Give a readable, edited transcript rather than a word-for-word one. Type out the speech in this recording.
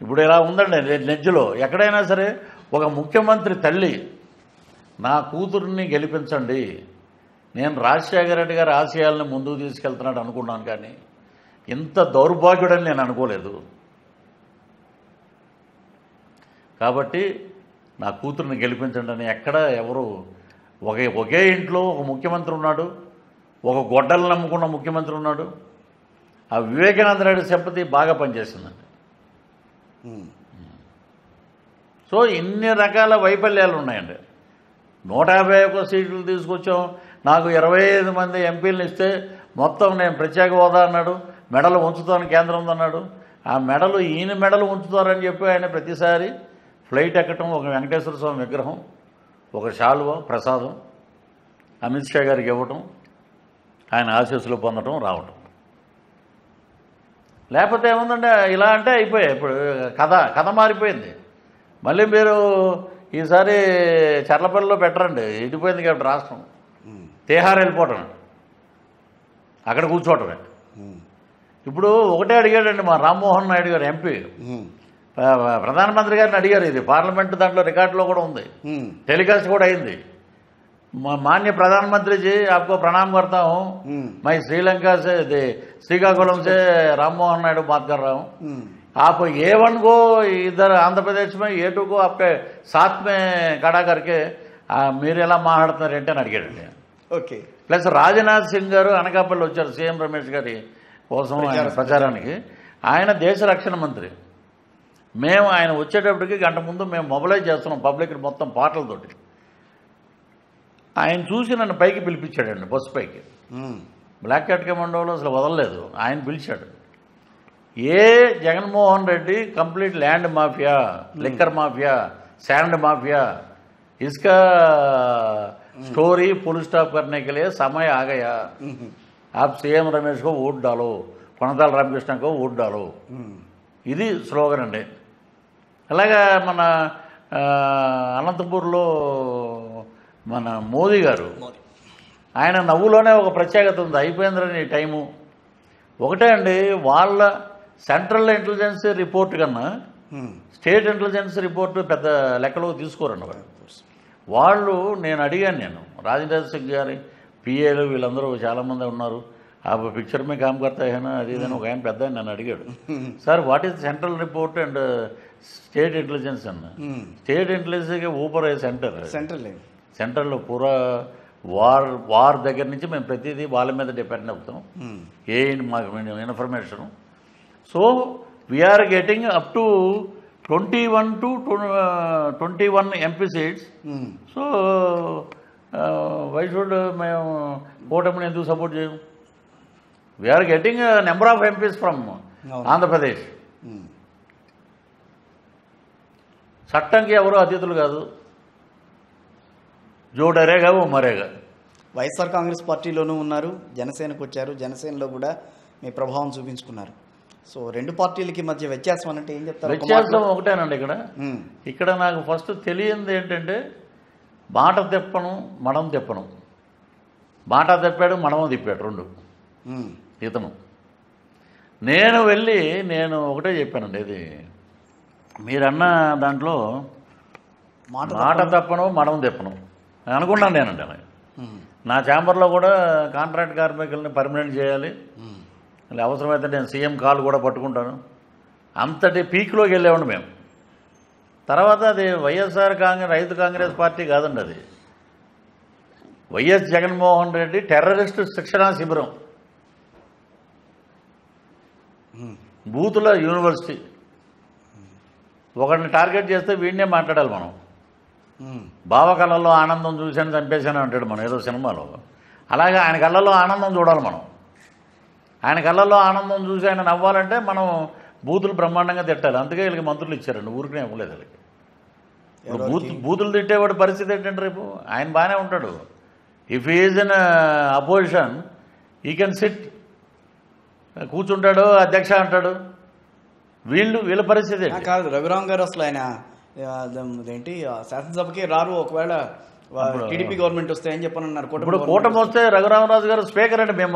ఇప్పుడు ఇలా ఉందండి నెజ్జులో ఎక్కడైనా సరే ఒక ముఖ్యమంత్రి తల్లి నా కూతుర్ని గెలిపించండి, నేను రాజశేఖర రెడ్డి గారి ఆశయాలను ముందుకు తీసుకెళ్తున్నాడు అనుకున్నాను, కానీ ఇంత దౌర్భాగ్యుడని నేను అనుకోలేదు. కాబట్టి నా కూతుర్ని గెలిపించండి అని ఎక్కడ ఎవరు ఒకే ఇంట్లో ఒక ముఖ్యమంత్రి ఉన్నాడు, ఒక గొడ్డలు నమ్ముకున్న ముఖ్యమంత్రి ఉన్నాడు. ఆ వివేకానంద రెడ్డి సింపతి బాగా పనిచేసిందండి. సో ఇన్ని రకాల వైఫల్యాలు ఉన్నాయండి. 151 సీట్లు తీసుకొచ్చాం, నాకు 25 మంది ఎంపీలను ఇస్తే మొత్తం నేను ప్రత్యేక హోదా అన్నాడు, మెడలు ఉంచుతాను కేంద్రం అన్నాడు. ఆ మెడలు ఈయన మెడలు ఉంచుతారని చెప్పి ఆయన ప్రతిసారి ఫ్లైట్ ఎక్కటం, ఒక వెంకటేశ్వర స్వామి విగ్రహం, ఒక శాలువ ప్రసాదం అమిత్ షా గారికి ఇవ్వటం, ఆయన ఆశీస్సులు పొందటం రావటం. లేకపోతే ఏముందంటే ఇలా అంటే అయిపోయాయి. ఇప్పుడు కథ మారిపోయింది. మళ్ళీ మీరు ఈసారి చర్లపల్లిలో పెట్టరండి, ఇడిపోయింది కాబట్టి రాష్ట్రం. తీహార్ వెళ్ళిపోవటం, అక్కడ కూర్చోవటమే. ఇప్పుడు ఒకటే అడిగాడండి మా రామ్మోహన్ నాయుడు గారు ఎంపీ, ప్రధానమంత్రి గారిని అడిగారు. ఇది పార్లమెంట్ దాంట్లో రికార్డులో కూడా ఉంది, టెలికాస్ట్ కూడా అయింది. माननीय प्रधानमंत्री जी आपको प्रणाम करता हूँ, मैं श्रीलंका से श्रीकाकुलम से राममोहन नायडू बात कर रहा हूँ। आप A1 को इधर आंध्र प्रदेश में A2 को आपके साथ में खड़ा करके మీరు ఎలా మాట్లాడుతున్నారంటే అని అడిగాడండి. ఓకే. ప్లస్ రాజ్నాథ్ సింగ్ గారు అనకాపల్లి వచ్చారు సీఎం రమేష్ గారి కోసం ప్రచారానికి. ఆయన దేశ రక్షణ మంత్రి. మేము ఆయన వచ్చేటప్పటికి గంట ముందు మేము మొబిలైజ్ చేస్తున్నాం పబ్లిక్ మొత్తం పాటలతోటి. ఆయన చూసి నన్ను పైకి పిలిపించాడండి, బస్సు పైకి. బ్లాక్ క్యాట్ కమాండోలో అసలు వదలలేదు, ఆయన పిలిచాడు. Jaganmohan Reddy complete land mafia, liquor mafia, sand mafia, इसका स्टोरी फुल स्टॉप करने के लिए समय आ गया. आप सीएम रमेश को वोट डालो, కొనతాల రామకృష్ణ को वोट डालो. ఇది స్లోగన్ అండి. అలాగా మన అనంతపూర్లో మన మోదీ గారు, ఆయన నవ్వులోనే ఒక ప్రత్యేకత ఉంది. అయిపోయిందని టైము ఒకటే అండి. వాళ్ళ సెంట్రల్ ఇంటెలిజెన్స్ రిపోర్ట్ కన్నా స్టేట్ ఇంటెలిజెన్స్ రిపోర్ట్ పెద్ద లెక్కలోకి తీసుకోరండి వాళ్ళు. నేను అడిగాను, రాజ్నాథ్ సింగ్ గారి పిఏలు వీళ్ళందరూ చాలామంది ఉన్నారు. ఆ పిక్చర్ మీద కామ్ కర్తా అయినా అది ఇదని ఒక ఆయన పెద్ద నన్ను అడిగాడు, sir what is central report and state intelligence అన్న. స్టేట్ ఇంటెలిజెన్స్కి ఊపర్ సెంట్రల్లో పూరా వార్ దగ్గర నుంచి మేము ప్రతిదీ వాళ్ళ మీద డిపెండ్ అవుతాం, మాకు information. So we're getting up to 21 to 21 MP seats. So why should మేము కూటమిని ఎందుకు సపోర్ట్ చేయము? We're getting number of MPs from Andhra Pradesh. చట్టంకి ఎవరు అతిథులు కాదు, జో డరేగా ఓ మరేగా. వైఎస్ఆర్ కాంగ్రెస్ పార్టీలోనూ ఉన్నారు, జనసేనకు వచ్చారు, జనసేనలో కూడా మీ ప్రభావం చూపించుకున్నారు. సో రెండు పార్టీలకి మధ్య వ్యత్యాసం అంటే ఏం చెప్తారు? వ్యత్యాసం ఒకటేనండి. ఇక్కడ నాకు ఫస్ట్ తెలియంది ఏంటంటే మాట తిప్పను మడం తిప్పను. మాట తిప్పాడు, మడమ తిప్పాడు, రెండు ఇతను. నేను వెళ్ళి నేను ఒకటే చెప్పానండి, ఇది మీరన్న దాంట్లో మాట తప్పను మడం తిప్పను అనుకున్నాను నేనండి. నా ఛాంబర్లో కూడా కాంట్రాక్ట్ కార్మికుల్ని పర్మనెంట్ చేయాలి, అవసరమైతే నేను సీఎం కాల్ కూడా పట్టుకుంటాను. అంతటి పీక్లోకి వెళ్ళేవాడు మేము. తర్వాత అది వైఎస్ఆర్ కాంగ్రెస్ రైతు కాంగ్రెస్ పార్టీ కాదండి, అది వైఎస్ జగన్మోహన్ రెడ్డి టెర్రరిస్ట్ శిక్షణా శిబిరం, బూతుల యూనివర్సిటీ. ఒకరిని టార్గెట్ చేస్తే వీడినే మాట్లాడాలి మనం. బావ కళ్ళల్లో ఆనందం చూశాను చంపేశాను అంటాడు మనం ఏదో సినిమాలో. అలాగే ఆయన కళ్ళల్లో ఆనందం చూడాలి మనం. ఆయన కళ్ళల్లో ఆనందం చూసి ఆయన నవ్వాలంటే మనం బూతులు బ్రహ్మాండంగా తిట్టాలి. అందుకే వీళ్ళకి మంత్రులు ఇచ్చారండి, ఊరికనే ఇవ్వలేదు వీళ్ళకి. బూతులు తిట్టేవాడి పరిస్థితి ఏంటంటే రేపు ఆయన బాగానే ఉంటాడు. ఇఫ్ ఈజ్ ఇన్ అపోజిషన్ ఈ కెన్ సిట్, కూర్చుంటాడు, అధ్యక్ష అంటాడు. వీళ్ళ పరిస్థితి కాదు. రఘురామ్ గారు అసలు ఆయన ఏంటి శాసనసభకి రారు, ఒకవేళ టీడీపీ గవర్నమెంట్ వస్తే ఏం చెప్పనున్నారు. ఇప్పుడు కూటమి వస్తే రఘురామరాజు గారు స్పీకర్ అండి. మేము